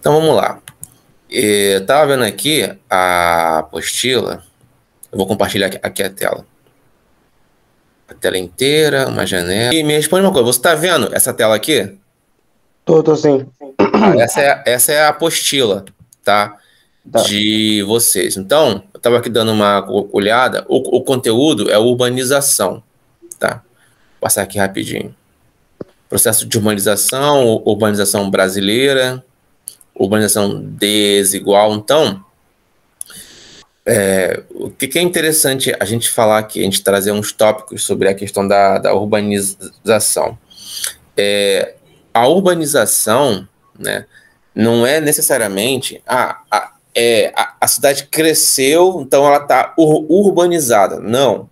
Então vamos lá. Eu estava vendo aqui a apostila. Eu vou compartilhar aqui a tela. A tela inteira, uma janela. E me responde uma coisa, você está vendo essa tela aqui? Tô sim. Essa é a apostila, tá? Tá. De vocês. Então, eu estava aqui dando uma olhada. O conteúdo é urbanização, tá? Vou passar aqui rapidinho. Processo de urbanização, urbanização brasileira, urbanização desigual. Então, o que é interessante a gente falar aqui, a gente trazer uns tópicos sobre a questão da urbanização. A urbanização, né, não é necessariamente a cidade cresceu, então ela está urbanizada. Não.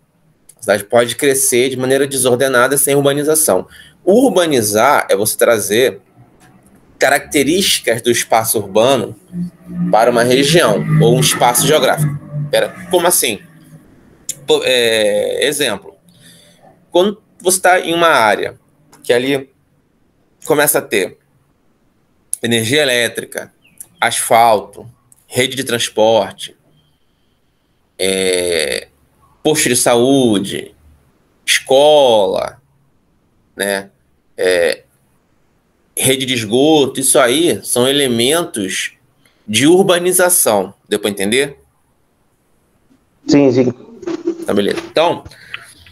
A cidade pode crescer de maneira desordenada sem urbanização. Urbanizar é você trazer características do espaço urbano para uma região ou um espaço geográfico. Como assim? Exemplo. Quando você está em uma área que ali começa a ter energia elétrica, asfalto, rede de transporte, posto de saúde, escola, né, rede de esgoto, isso aí são elementos de urbanização. Deu para entender? Sim. Tá, beleza. Então,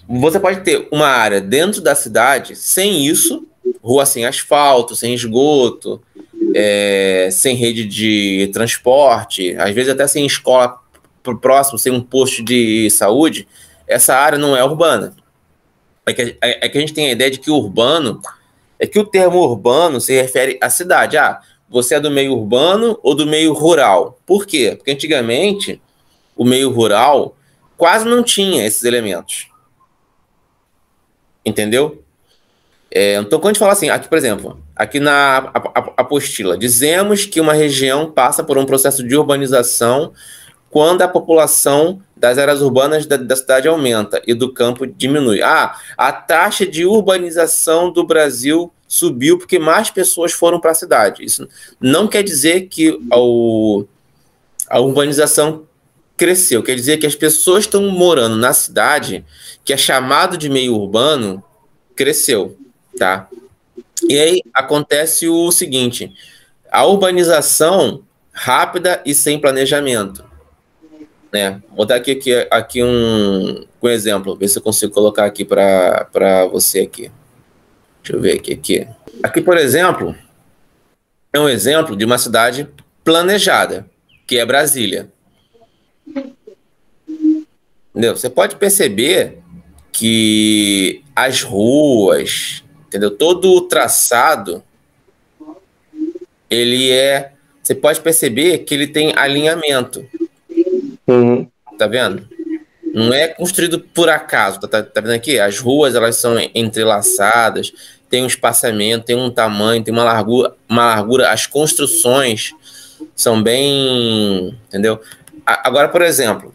você pode ter uma área dentro da cidade sem isso, rua sem asfalto, sem esgoto, sem rede de transporte, às vezes até sem escola próximo, sem um posto de saúde. Essa área não é urbana. É que a gente tem a ideia de que urbano é que o termo urbano se refere à cidade. Você é do meio urbano ou do meio rural? Por quê? Porque antigamente o meio rural quase não tinha esses elementos. Entendeu? Então, quando a gente fala assim, aqui, por exemplo, aqui na apostila, dizemos que uma região passa por um processo de urbanização quando a população das áreas urbanas da cidade aumenta e do campo diminui. A taxa de urbanização do Brasil subiu porque mais pessoas foram para a cidade. Isso não quer dizer que a urbanização cresceu, quer dizer que as pessoas estão morando na cidade, que é chamado de meio urbano, cresceu, tá? E aí acontece o seguinte, a urbanização rápida e sem planejamento, né? Vou dar aqui um exemplo, ver se eu consigo colocar aqui para você aqui. Deixa eu ver aqui. Aqui, por exemplo, é um exemplo de uma cidade planejada, que é Brasília. Entendeu? Você pode perceber que as ruas, entendeu? Todo o traçado, você pode perceber que ele tem alinhamento. Uhum. Tá vendo? Não é construído por acaso, tá vendo aqui? As ruas, elas são entrelaçadas, tem um espaçamento, tem um tamanho, tem uma largura, as construções são bem, entendeu? Agora, por exemplo,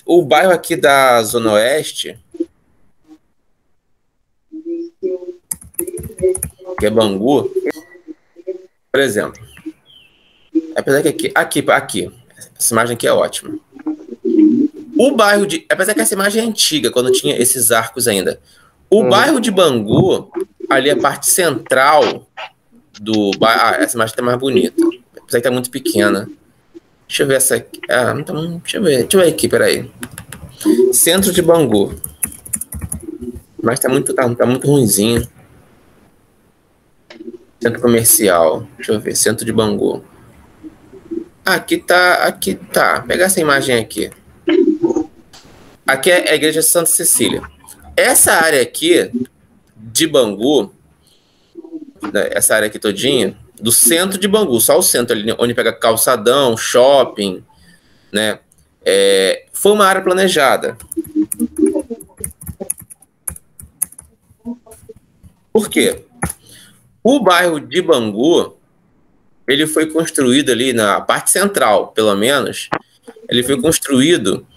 o bairro aqui da Zona Oeste, que é Bangu, por exemplo. Apesar que aqui, essa imagem aqui é ótima. Apesar que essa imagem é antiga, quando tinha esses arcos ainda. O bairro de Bangu, ali a parte central do bairro. Essa imagem tá mais bonita. Apesar que tá muito pequena. Deixa eu ver essa aqui. Então, deixa eu ver aqui, peraí. Centro de Bangu. Mas tá muito ruinzinho. Centro comercial. Deixa eu ver, centro de Bangu. Aqui tá. Pega essa imagem aqui. Aqui é a igreja de Santa Cecília. Essa área aqui de Bangu, né, essa área aqui todinha, do centro de Bangu, só o centro ali, onde pega calçadão, shopping, né? Foi uma área planejada. Por quê? O bairro de Bangu, ele foi construído ali na parte central, pelo menos, ele foi construído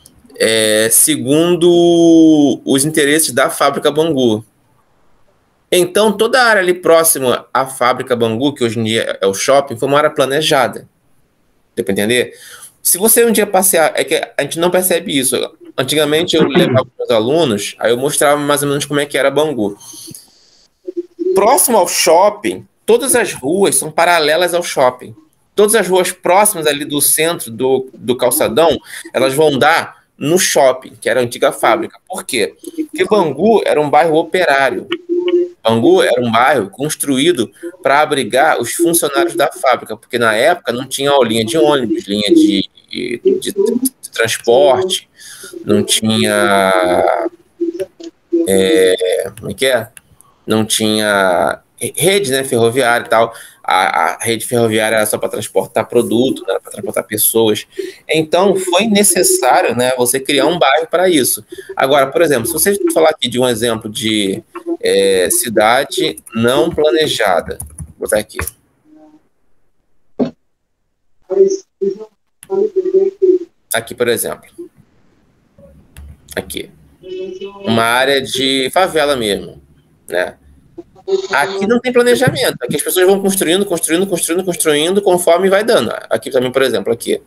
segundo os interesses da fábrica Bangu. Então, toda a área ali próxima à fábrica Bangu, que hoje em dia é o shopping, foi uma área planejada. Deu para entender? Se você um dia passear, é que a gente não percebe isso. Antigamente eu levava meus alunos, aí eu mostrava mais ou menos como é que era Bangu. Próximo ao shopping, todas as ruas são paralelas ao shopping. Todas as ruas próximas ali do centro do calçadão, elas vão dar no shopping, que era a antiga fábrica. Por quê? Porque Bangu era um bairro operário. Bangu era um bairro construído para abrigar os funcionários da fábrica, porque na época não tinha linha de ônibus, linha de transporte, não tinha. Como é que é? Não tinha rede, né, ferroviária e tal. A rede ferroviária era só para transportar produto, né, para transportar pessoas. Então, foi necessário, né, você criar um bairro para isso. Agora, por exemplo, se você falar aqui de um exemplo de cidade não planejada, vou botar aqui. Aqui, por exemplo. Aqui. Uma área de favela mesmo, né? Aqui não tem planejamento. Aqui as pessoas vão construindo conforme vai dando. Aqui também, por exemplo, aqui.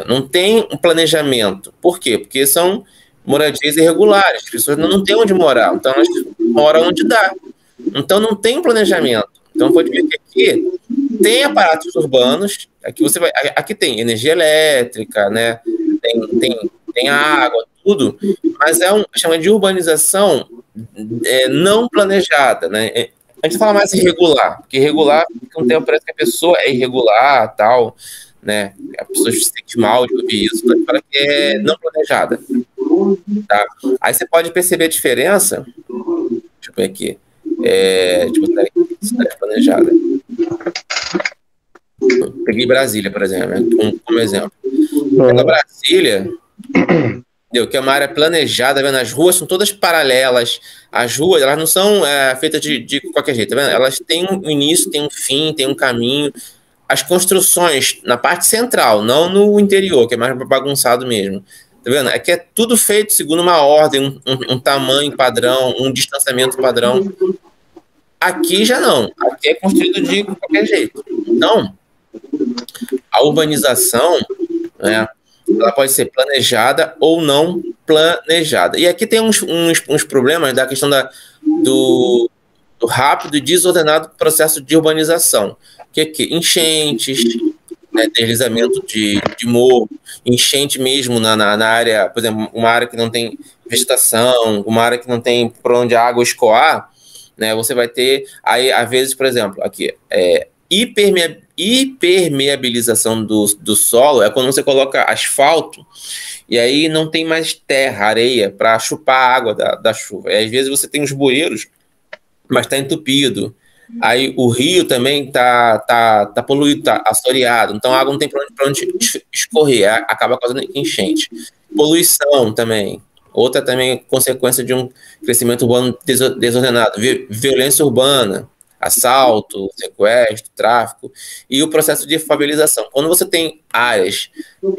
Não tem um planejamento. Por quê? Porque são moradias irregulares. As pessoas não têm onde morar. Então elas moram onde dá. Então não tem um planejamento. Então pode ver que aqui tem aparatos urbanos. Aqui tem energia elétrica, né? Tem água, tudo. Mas chama de urbanização não planejada, né? A gente fala mais irregular, porque irregular, com o tempo parece que a pessoa é irregular, tal, né? A pessoa se sente mal de ouvir isso, mas fala que é não planejada, tá? Aí você pode perceber a diferença. Deixa eu ver aqui. Deixa eu botar aqui, cidade planejada. Peguei Brasília, por exemplo, né? Como exemplo. Pega Brasília, que é uma área planejada, tá vendo? As ruas são todas paralelas. As ruas, elas não são feitas de qualquer jeito, tá vendo? Elas têm um início, têm um fim, têm um caminho. As construções na parte central, não no interior, que é mais bagunçado mesmo. Tá vendo? É que é tudo feito segundo uma ordem, um tamanho padrão, um distanciamento padrão. Aqui já não. Aqui é construído de qualquer jeito. Então, a urbanização, né, ela pode ser planejada ou não planejada. E aqui tem uns problemas da questão do rápido e desordenado processo de urbanização. Que enchentes, né, deslizamento de morro, enchente mesmo na área, por exemplo, uma área que não tem vegetação, uma área que não tem por onde a água escoar, né, você vai ter, aí, às vezes, por exemplo, aqui, hipermeabilização do solo é quando você coloca asfalto e aí não tem mais terra, areia para chupar a água da chuva. E às vezes você tem os bueiros, mas está entupido. Aí o rio também tá poluído, tá assoreado, então a água não tem para onde escorrer, acaba causando enchente. Poluição também. Outra também consequência de um crescimento urbano desordenado. Violência urbana, assalto, sequestro, tráfico e o processo de favelização. Quando você tem áreas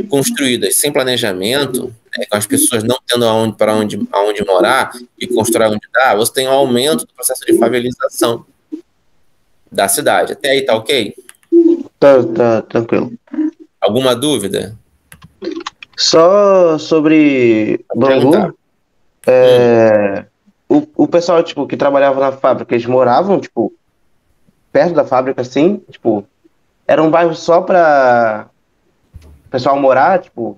construídas sem planejamento, né, com as pessoas não tendo aonde morar e constrói onde dá, você tem um aumento do processo de favelização da cidade. Até aí tá ok? Tá tranquilo. Alguma dúvida? Só sobre Bangu, o pessoal, tipo, que trabalhava na fábrica, eles moravam, tipo, perto da fábrica, assim, tipo, era um bairro só para o pessoal morar, tipo,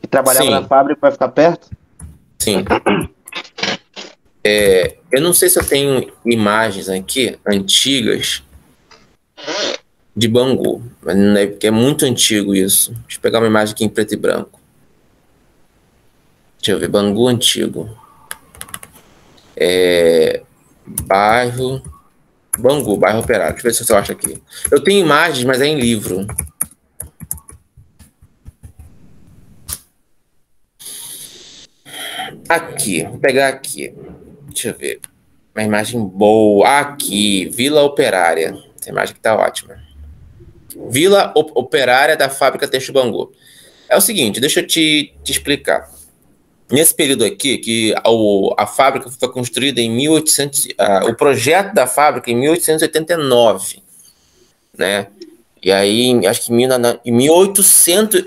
que trabalhava na fábrica para ficar perto? Sim. Eu não sei se eu tenho imagens aqui antigas de Bangu, mas não é, porque é muito antigo isso. Deixa eu pegar uma imagem aqui em preto e branco. Deixa eu ver, Bangu antigo. Bairro Bangu, bairro Operário. Deixa eu ver se eu acho aqui. Eu tenho imagens, mas é em livro. Aqui, vou pegar aqui. Deixa eu ver. Uma imagem boa. Aqui, Vila Operária. Essa imagem aqui tá ótima. Vila Operária da Fábrica Têxtil Bangu. É o seguinte, deixa eu te explicar. nesse período aqui, que a fábrica foi construída em 1800, o projeto da fábrica em 1889, né? E aí, acho que em 1890,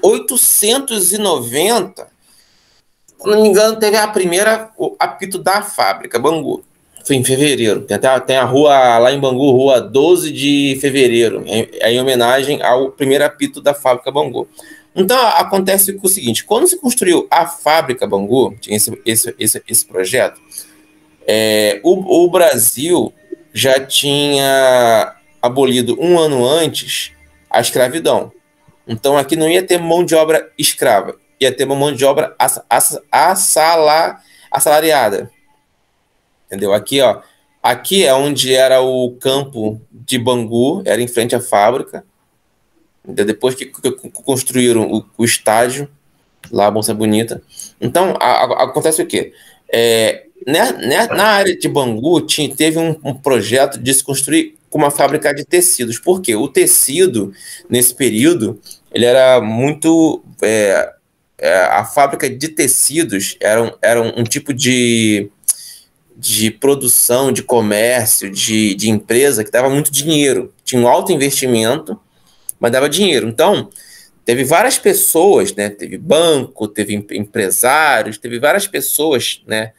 se não me engano, teve o apito da fábrica, Bangu. Foi em fevereiro. Tem a rua lá em Bangu, rua 12 de fevereiro, em homenagem ao primeiro apito da fábrica Bangu. Então, acontece o seguinte: quando se construiu a fábrica Bangu, tinha esse projeto, o Brasil já tinha abolido um ano antes a escravidão. Então, aqui não ia ter mão de obra escrava, ia ter uma mão de obra assalariada. Entendeu? Aqui, ó, aqui é onde era o campo de Bangu, era em frente à fábrica. Depois que construíram o estádio, lá a Bonça Bonita. Então, acontece o quê? Na área de Bangu, teve um projeto de se construir uma fábrica de tecidos. Por quê? O tecido, nesse período, ele era muito... a fábrica de tecidos era um tipo de produção, de comércio, de empresa que dava muito dinheiro. Tinha um alto investimento, mas dava dinheiro. Então, teve várias pessoas, né? Teve banco, teve empresários, teve várias pessoas, né?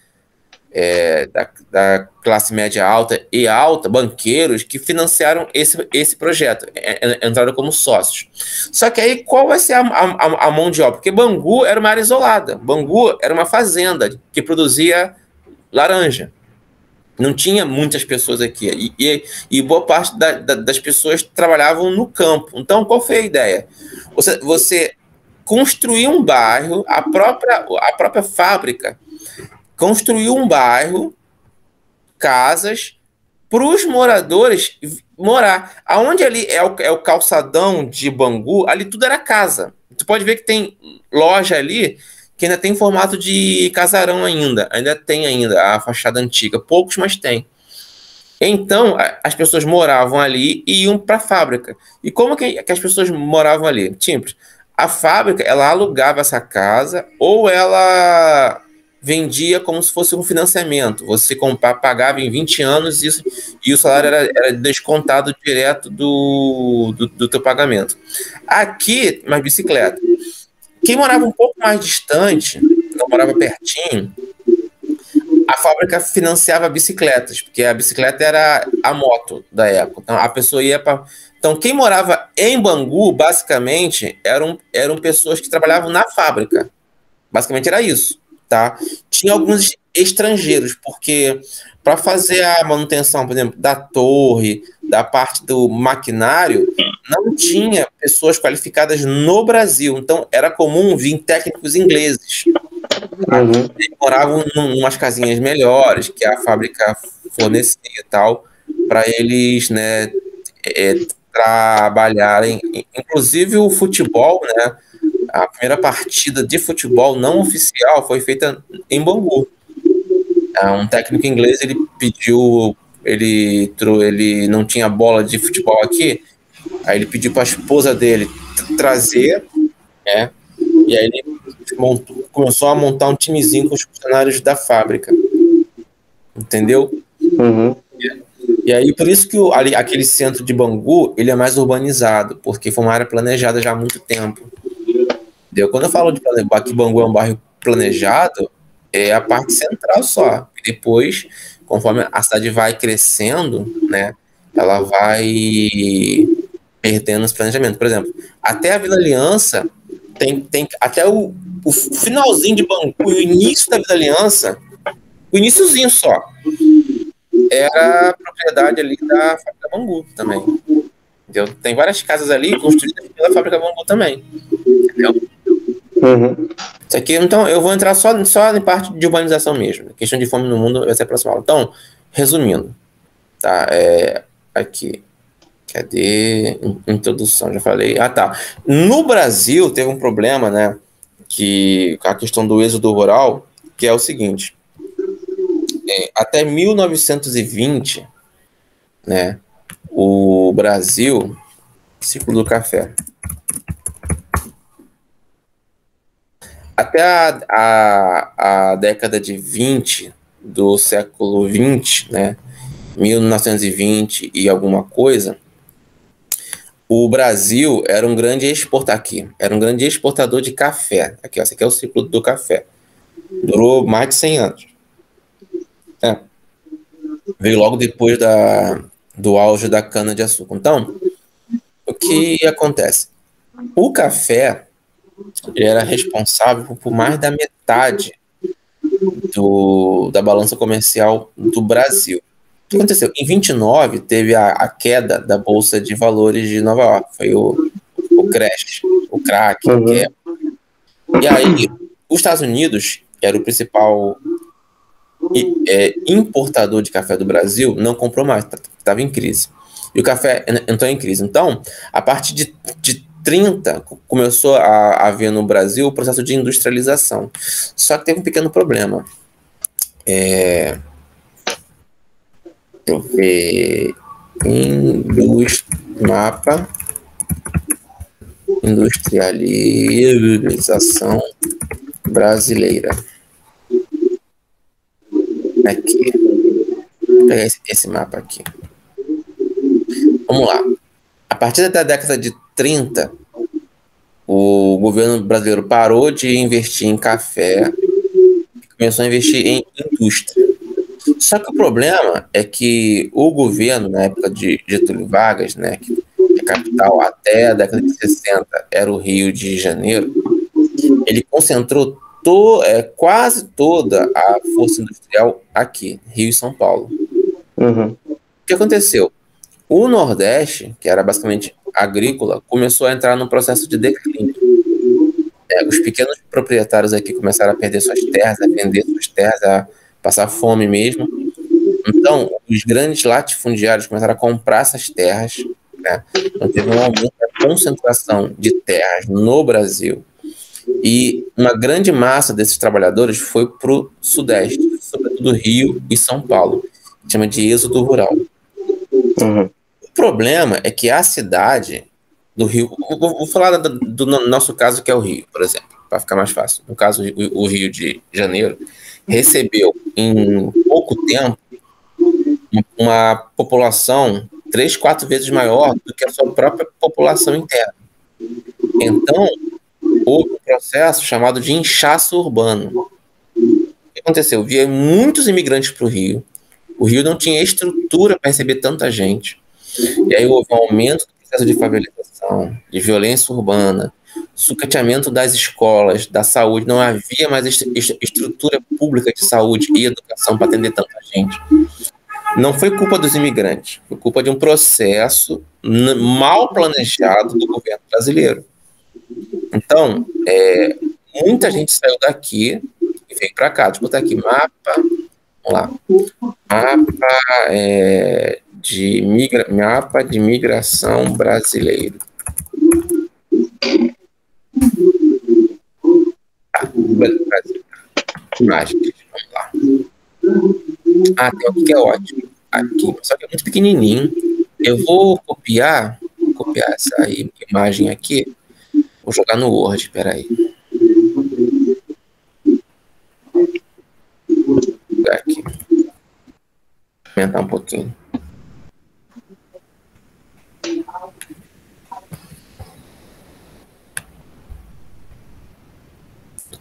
Da classe média alta e alta, banqueiros, que financiaram esse projeto, entraram como sócios. Só que aí, qual vai ser a mão de obra? Porque Bangu era uma área isolada. Bangu era uma fazenda que produzia laranja. Não tinha muitas pessoas aqui. E boa parte das pessoas trabalhavam no campo. Então, qual foi a ideia? Você construir um bairro, a própria fábrica construiu um bairro, casas, para os moradores morar. Aonde ali é o calçadão de Bangu, ali tudo era casa. Tu pode ver que tem loja ali que ainda tem formato de casarão ainda tem a fachada antiga, poucos, mas tem. Então, as pessoas moravam ali e iam para a fábrica. E como que as pessoas moravam ali? Simples. A fábrica, ela alugava essa casa ou ela vendia como se fosse um financiamento. Você pagava em 20 anos e o salário era descontado direto do teu pagamento. Aqui, mais bicicleta. Quem morava um pouco mais distante, não morava pertinho, a fábrica financiava bicicletas, porque a bicicleta era a moto da época. Então, a pessoa ia para. Então, quem morava em Bangu, basicamente, eram pessoas que trabalhavam na fábrica. Basicamente era isso, tá? Tinha alguns estrangeiros, porque para fazer a manutenção, por exemplo, da torre, da parte do maquinário, não tinha pessoas qualificadas no Brasil. Então, era comum vir técnicos ingleses. Eles moravam em umas casinhas melhores que a fábrica fornecia e tal, para eles, né, trabalharem. Inclusive o futebol, né, a primeira partida de futebol não oficial foi feita em Bangu. Um técnico inglês, ele pediu, ele não tinha bola de futebol aqui, aí ele pediu para a esposa dele trazer, né, e aí ele começou a montar um timezinho com os funcionários da fábrica. Entendeu? Uhum. E aí, por isso que aquele centro de Bangu, ele é mais urbanizado, porque foi uma área planejada já há muito tempo. Entendeu? Quando eu falo de que Bangu é um bairro planejado, é a parte central só. E depois, conforme a cidade vai crescendo, né, ela vai perdendo esse planejamento. Por exemplo, até a Vila Aliança tem até o finalzinho de Bangu e o início da Vila Aliança, o iniciozinho só, era a propriedade ali da Fábrica Bangu também. Entendeu? Tem várias casas ali construídas pela Fábrica Bangu também. Entendeu? Uhum. Isso aqui, então, eu vou entrar só em parte de urbanização mesmo. A questão de fome no mundo vai ser a próxima aula. Então, resumindo, tá? Aqui. Cadê? Introdução, já falei. Ah, tá. No Brasil, teve um problema, né? Que a questão do êxodo rural, que é o seguinte. Até 1920, né? O Brasil... Ciclo do café. até a década de 20 do século 20, né, 1920 e alguma coisa, o Brasil era um grande exportador de café. Aqui, ó, esse aqui é o ciclo do café. Durou mais de 100 anos. É. Veio logo depois do auge da cana-de-açúcar. Então, o que acontece? O café ele era responsável por mais da metade da balança comercial do Brasil. O que aconteceu? Em 29, teve a queda da Bolsa de Valores de Nova York. Foi o crash, o crack. E aí, os Estados Unidos, que era o principal importador de café do Brasil, não comprou mais, estava em crise. E o café entrou em crise. Então, a partir de 30, começou a haver no Brasil o processo de industrialização. Só que teve um pequeno problema. Deixa eu ver. Mapa. Industrialização brasileira. Aqui. Vou pegar esse mapa aqui. Vamos lá. A partir da década de 30, o governo brasileiro parou de investir em café e começou a investir em indústria. Só que o problema é que o governo, na época de Getúlio Vargas, né, que a capital até a década de 60 era o Rio de Janeiro, ele concentrou quase toda a força industrial aqui, Rio e São Paulo. O que aconteceu? O Nordeste, que era basicamente agrícola, começou a entrar num processo de declínio. Os pequenos proprietários aqui começaram a perder suas terras, a vender suas terras, a passar fome mesmo. Então, os grandes latifundiários começaram a comprar essas terras, né? Então, teve um aumento da concentração de terras no Brasil. E uma grande massa desses trabalhadores foi para o Sudeste, sobretudo Rio e São Paulo. Chama de êxodo rural. O problema é que a cidade do Rio... Vou falar do nosso caso, que é o Rio, por exemplo, para ficar mais fácil. No caso, o Rio de Janeiro recebeu, em pouco tempo, uma população 3, 4 vezes maior do que a sua própria população interna. Então, houve um processo chamado de inchaço urbano. O que aconteceu? Vieram muitos imigrantes para o Rio. O Rio não tinha estrutura para receber tanta gente. E aí houve um aumento do processo de favelização, de violência urbana, sucateamento das escolas, da saúde. Não havia mais estrutura pública de saúde e educação para atender tanta gente. Não foi culpa dos imigrantes, foi culpa de um processo mal planejado do governo brasileiro. Então, muita gente saiu daqui e veio para cá. Deixa eu botar aqui mapa. Vamos lá. Mapa de migração brasileiro. Brasil. Imagens. Vamos lá. Tem aqui que é ótimo. Aqui, só que é muito pequenininho. Eu vou copiar essa imagem aqui. Vou jogar no Word, peraí. Vou jogar aqui. Aumentar um pouquinho.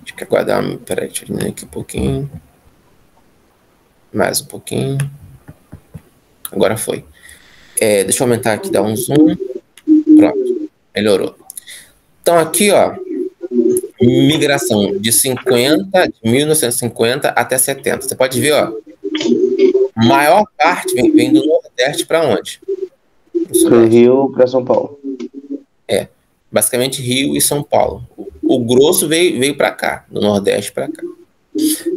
Acho que aguardar. Peraí, deixa eu diminuir aqui um pouquinho. Mais um pouquinho. Agora foi. Deixa eu aumentar aqui, dar um zoom. Pronto, melhorou. Então aqui, ó, migração de 1950 até 70. Você pode ver, ó, maior parte vem do Nordeste para onde? Do Rio para São Paulo. Basicamente Rio e São Paulo. O grosso veio para cá, do Nordeste para cá.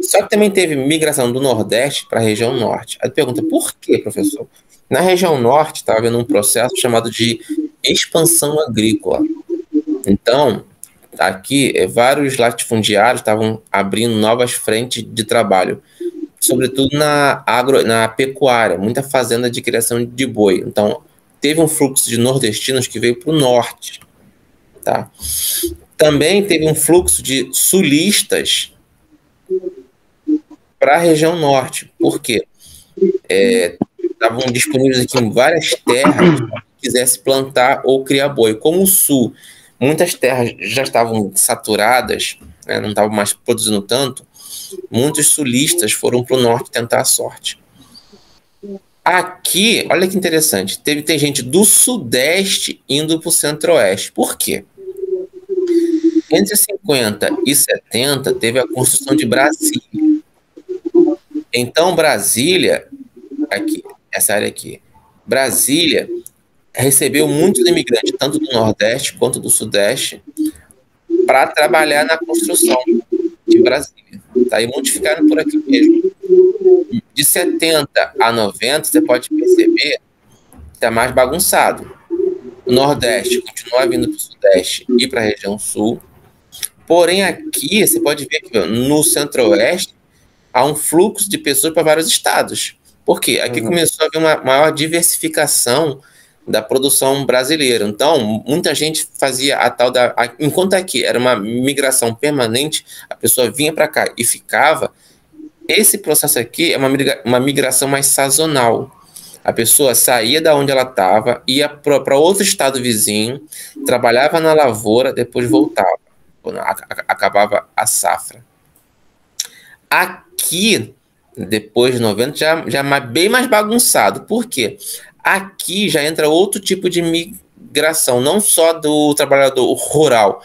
Só que também teve migração do Nordeste para a região Norte. Aí pergunta, por quê, professor? Na região Norte estava havendo um processo chamado de expansão agrícola. Então, aqui, vários latifundiários estavam abrindo novas frentes de trabalho, sobretudo na pecuária, muita fazenda de criação de boi. Então, teve um fluxo de nordestinos que veio para o norte, tá? Também teve um fluxo de sulistas para a região norte. Por quê? Estavam disponíveis aqui em várias terras que quisesse plantar ou criar boi. Como o sul, muitas terras já estavam saturadas, né, não estavam mais produzindo tanto, muitos sulistas foram para o norte tentar a sorte. Aqui, olha que interessante, tem gente do sudeste indo para o centro-oeste. Por quê? Entre 50 e 70 teve a construção de Brasília. Então, Brasília, aqui, essa área aqui, Brasília recebeu muitos imigrantes, tanto do Nordeste quanto do Sudeste, para trabalhar na construção de Brasília. Tá? E muitos ficaram por aqui mesmo. De 70 a 90, você pode perceber que está mais bagunçado. O Nordeste continua vindo para o Sudeste e para a região Sul. Porém, aqui, você pode ver que no Centro-Oeste há um fluxo de pessoas para vários estados. Por quê? Aqui começou a haver uma maior diversificação da produção brasileira. Então, muita gente fazia a tal da... Enquanto aqui era uma migração permanente, a pessoa vinha para cá e ficava, esse processo aqui é uma migração mais sazonal. A pessoa saía da onde ela estava, ia para outro estado vizinho, trabalhava na lavoura, depois voltava. Acabava a safra. Aqui, depois de 90, já é bem mais bagunçado. Por quê? Aqui já entra outro tipo de migração, não só do trabalhador rural,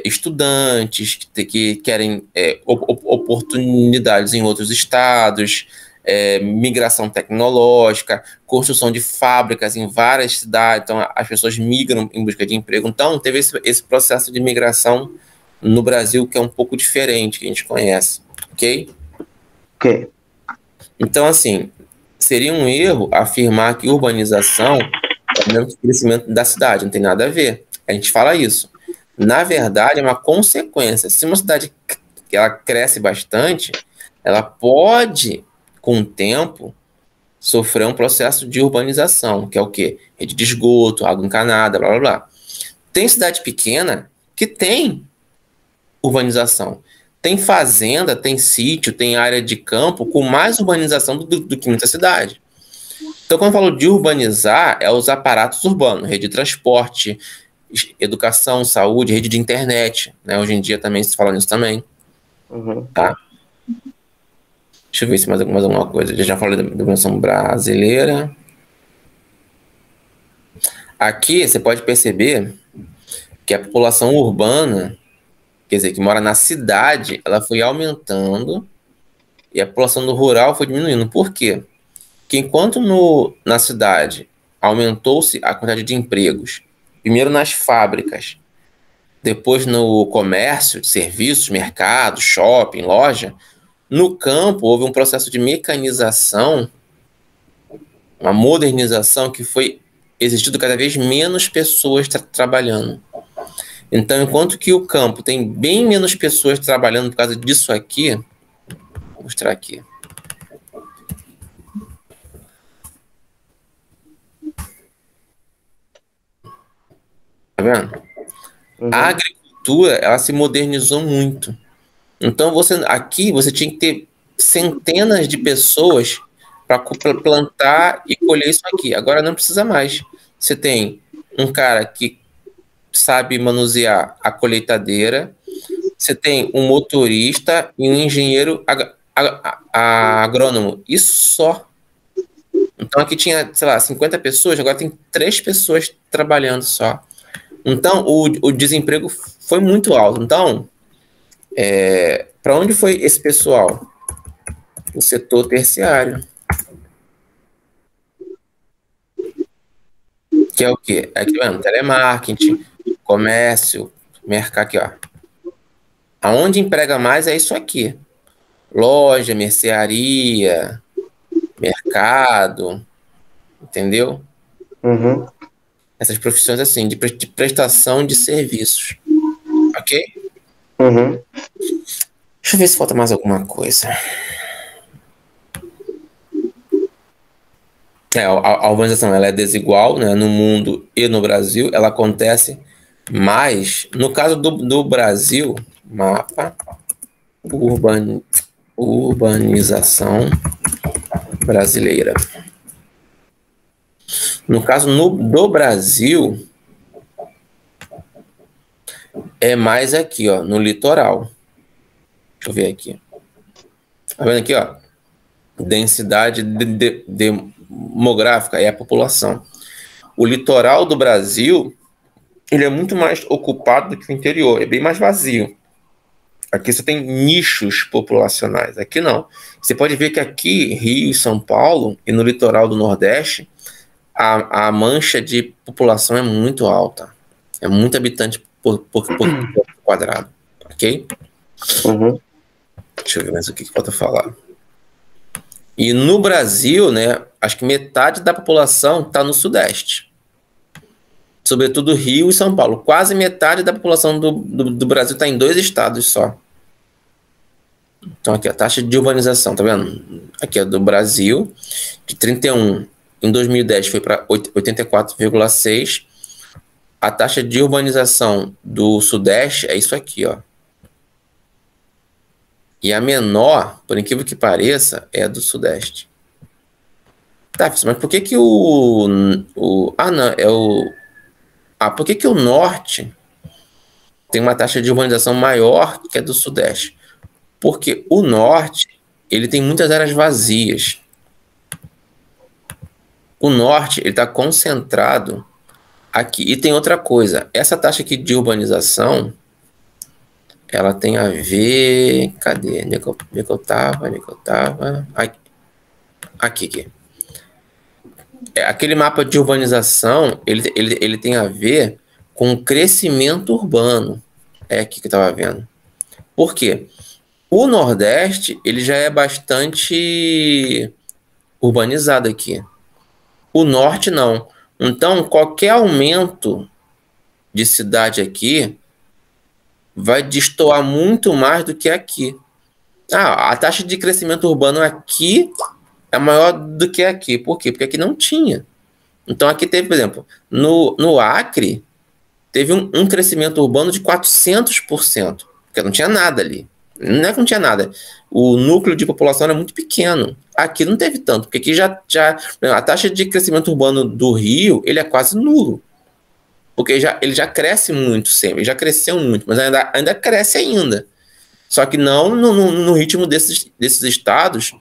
estudantes que querem oportunidades em outros estados, migração tecnológica, construção de fábricas em várias cidades, então as pessoas migram em busca de emprego. Então teve esse processo de migração no Brasil que é um pouco diferente, que a gente conhece, ok? Ok. Então, assim, seria um erro afirmar que urbanização é o crescimento da cidade, não tem nada a ver. A gente fala isso. Na verdade, é uma consequência. Se uma cidade ela cresce bastante, ela pode, com o tempo, sofrer um processo de urbanização, que é o quê? Rede de esgoto, água encanada, blá, blá, blá. Tem cidade pequena que tem urbanização. Tem fazenda, tem sítio, tem área de campo com mais urbanização do que muita cidade. Então, quando eu falo de urbanizar, é os aparatos urbanos, rede de transporte, educação, saúde, rede de internet, né? Hoje em dia também se fala nisso também. Tá? Deixa eu ver se mais alguma coisa. Eu já falei da dimensão brasileira. Aqui você pode perceber que a população urbana, quer dizer, que mora na cidade, ela foi aumentando e a população do rural foi diminuindo. Por quê? Porque enquanto na cidade aumentou-se a quantidade de empregos, primeiro nas fábricas, depois no comércio, serviços, mercado, shopping, loja, no campo houve um processo de mecanização, uma modernização que foi existindo cada vez menos pessoas trabalhando. Então, enquanto que o campo tem bem menos pessoas trabalhando por causa disso aqui, vou mostrar aqui. Tá vendo? A agricultura, ela se modernizou muito. Então, aqui você tinha que ter centenas de pessoas para plantar e colher isso aqui. Agora não precisa mais. Você tem um cara que sabe manusear a colheitadeira, você tem um motorista e um engenheiro agrônomo. E só. Então aqui tinha, sei lá, 50 pessoas, agora tem 3 pessoas trabalhando só. Então o desemprego foi muito alto. Então, para onde foi esse pessoal? O setor terciário. Que é o quê? Aqui mesmo, telemarketing, comércio, mercado aqui, ó. Aonde emprega mais é isso aqui. Loja, mercearia, mercado, entendeu? Essas profissões assim, de prestação de serviços. Ok? Deixa eu ver se falta mais alguma coisa. A urbanização ela é desigual, né, no mundo e no Brasil. Ela acontece Mas, no caso do Brasil, mapa urbanização brasileira. No caso do Brasil, é mais aqui, ó, no litoral. Deixa eu ver aqui. Tá vendo aqui, ó? Densidade demográfica é a população. O litoral do Brasil, ele é muito mais ocupado do que o interior, é bem mais vazio. Aqui você tem nichos populacionais, aqui não. Você pode ver que aqui, Rio e São Paulo, e no litoral do Nordeste, a mancha de população é muito alta. É muito habitante por quadrado, ok? Uhum. Deixa eu ver mais o que falta falar. E no Brasil, né, acho que metade da população está no Sudeste. Sobretudo Rio e São Paulo. Quase metade da população do Brasil está em 2 estados só. Então aqui a taxa de urbanização, tá vendo? Aqui é do Brasil, de 31 em 2010 foi para 84,6. A taxa de urbanização do Sudeste é isso aqui, ó. E a menor, por incrível que pareça, é a do Sudeste. Tá, mas por que que por que que o Norte tem uma taxa de urbanização maior que a do Sudeste? Porque o Norte, ele tem muitas áreas vazias. O Norte, ele está concentrado aqui. E tem outra coisa. Essa taxa aqui de urbanização, ela tem a ver... Cadê? Onde é que eu tava? Aqui. Aquele mapa de urbanização, ele tem a ver com o crescimento urbano. É aqui que eu estava vendo. Por quê? O Nordeste, ele já é bastante urbanizado aqui. O Norte, não. Então, qualquer aumento de cidade aqui vai destoar muito mais do que aqui. A taxa de crescimento urbano aqui é maior do que aqui. Por quê? Porque aqui não tinha. Então, aqui teve, por exemplo, no Acre, teve um crescimento urbano de 400%, porque não tinha nada ali. Não é que não tinha nada. O núcleo de população era muito pequeno. Aqui não teve tanto, porque aqui já a taxa de crescimento urbano do Rio, ele é quase nulo. Porque ele já cresce muito sempre, já cresceu muito, mas ainda cresce ainda. Só que não no ritmo desses estados,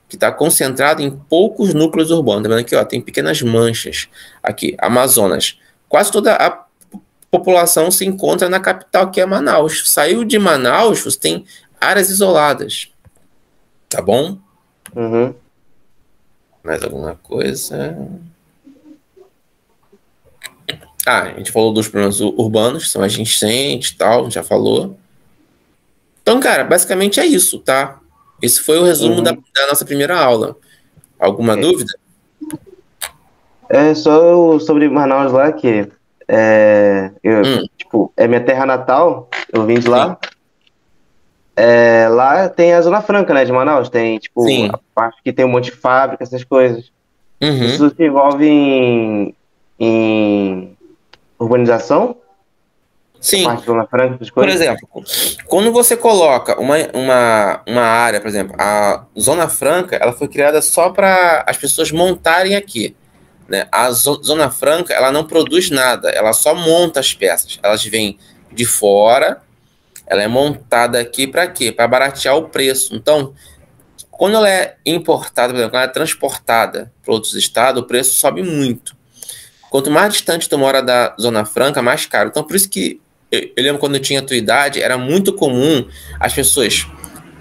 que está concentrado em poucos núcleos urbanos. Tá vendo aqui, ó, tem pequenas manchas. Aqui, Amazonas. Quase toda a população se encontra na capital, que é Manaus. Saiu de Manaus, você tem áreas isoladas. Tá bom? Uhum. Mais alguma coisa? A gente falou dos problemas urbanos, são as enchentes e tal, já falou. Então, cara, basicamente é isso, tá? Esse foi o resumo da nossa primeira aula. Alguma dúvida? É só sobre Manaus lá, que tipo, é minha terra natal, eu vim de lá. Lá tem a Zona Franca, né, de Manaus. Tem, tipo, a parte que tem um monte de fábrica, essas coisas. Isso se envolve em urbanização? Sim. Parte da Zona Franca, essas Por coisas? exemplo, quando você coloca uma área, por exemplo, a Zona Franca, ela foi criada só para as pessoas montarem aqui, né? A Zona Franca, ela não produz nada, ela só monta as peças. Elas vêm de fora, ela é montada aqui para quê? Para baratear o preço. Então, quando ela é importada, por exemplo, quando ela é transportada para outros estados, o preço sobe muito. Quanto mais distante tu mora da Zona Franca, mais caro. Então, por isso que eu lembro quando eu tinha a tua idade, era muito comum as pessoas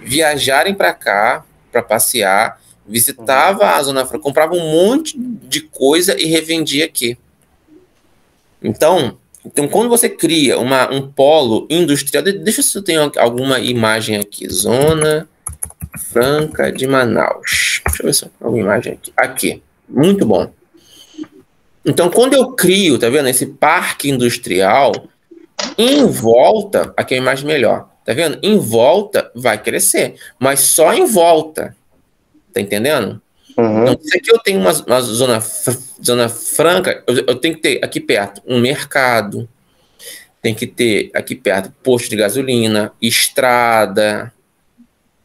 viajarem para cá, para passear, visitava a Zona Franca, comprava um monte de coisa e revendia aqui. Então quando você cria um polo industrial, deixa eu ver se eu tenho alguma imagem aqui. Zona Franca de Manaus. Deixa eu ver se eu tenho alguma imagem aqui. Aqui. Muito bom. Então, quando eu crio, tá vendo? Esse parque industrial, em volta, aqui é a imagem melhor, tá vendo? Em volta vai crescer, mas só em volta. Tá entendendo? Então, se aqui eu tenho uma zona franca, eu tenho que ter aqui perto um mercado, tem que ter aqui perto posto de gasolina, estrada.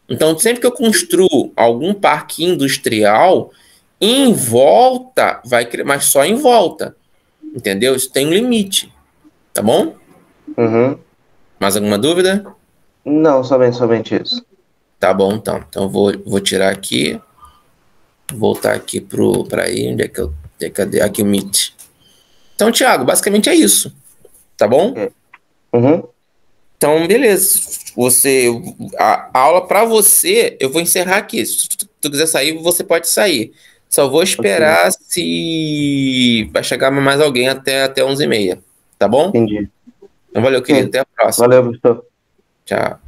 Então, sempre que eu construo algum parque industrial, em volta vai criar, mas só em volta. Entendeu? Isso tem um limite. Tá bom? Uhum. Mais alguma dúvida? Não, somente isso. Tá bom, então. Então, eu vou tirar aqui. Voltar aqui para aí. Onde é que eu. Cadê? Aqui o Meet. Então, Thiago, basicamente é isso. Tá bom? Uhum. Então, beleza. A aula para você, eu vou encerrar aqui. Se tu quiser sair, você pode sair. Só vou Ok. esperar se vai chegar mais alguém até 11h30. Tá bom? Entendi. Então, valeu, querido. Sim. Até a próxima. Valeu, professor. Tchau.